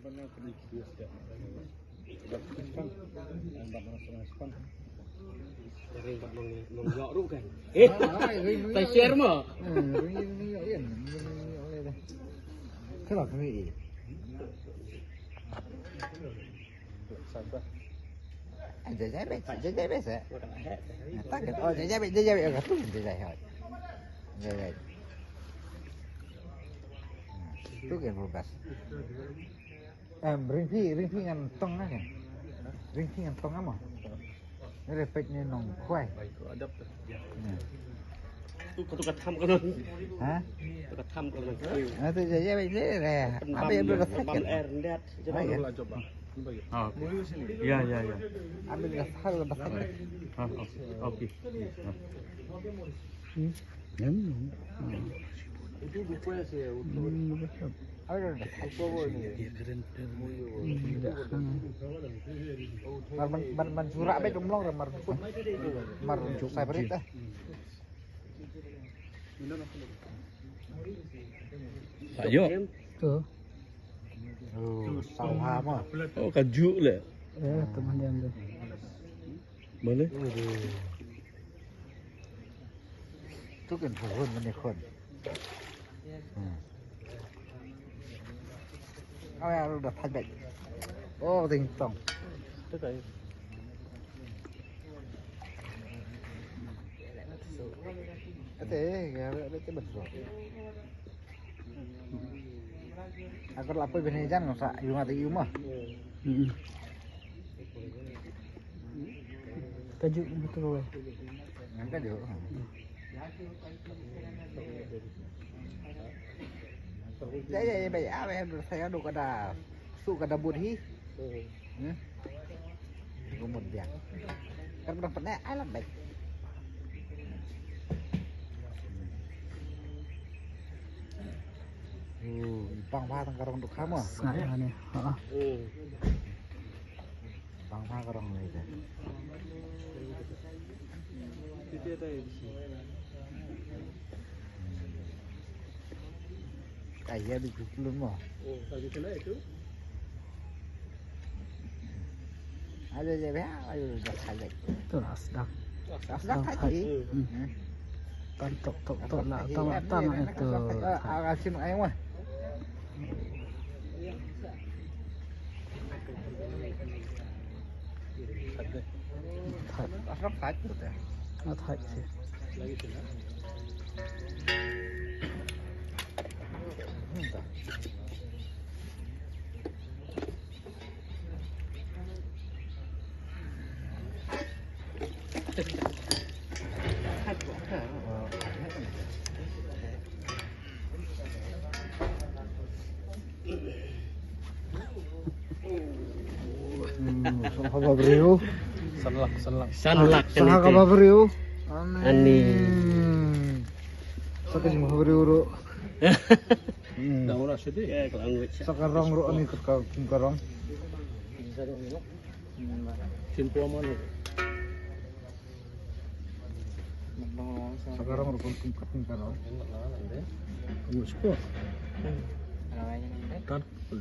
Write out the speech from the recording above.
Banyak video sudah. Respon, respon. Sering buat mengyok ru kan. Tai share mah. Kenapa ni? Sabar. Jajai biasa. Takkan. Oh, jajai agak tu jajai hot. Jajai. Tu kan berbas. Ring ngan tong kan? Ring ngan tong apa? Ini repetnya nong kuai. Adap. Tu kau tukar tham kau non. Hah? Tukar tham kau non. Ah tu jajai biasa. Apa yang berbas Bam air ndet. Coba coba. Ah, ya. Ambil gas hal lepas sakit. Ah, okey. Itu buku saya. Apa dah? Mar surak baik gemlong mar saya berit dah. Ayo. Tu. Oh, sawah mah. Oh, kajuk le. Teman dia tu. Boleh? Tu kan pohon mana kon. Oh ya, udah padat. Oh, tingtong. Tu kan. Ya, itu betul. Aku lapor benejan nggak usah yung ati yung mah. Kajuk betul. Yang kajuk. Jadi baik apa saya duk ada su kada budhi. Kemudian kan pernah alam baik. Bang pha thằng karong duk kham ah. Sangat ni. Bang pha karong ni je. Itu ada di sini. Ayah di belum mah. Oh, tadi kena itu. Ada je ayo dah salek. Tu lah sedap. Dah tadi. Tok lah. Tangan itu. Asin ayam mah. Asrap sat tu dah. Athai sih. Lagi tu lah. Apa beriu? Sanlak. Apa beriu? Ani. Sakit mau beriu ru. Dah orang sedih. Ya, kalau Sekarang ru ani kerong. Cinta mana? Sekarang ru kerong. Kamu suka? Kan boleh.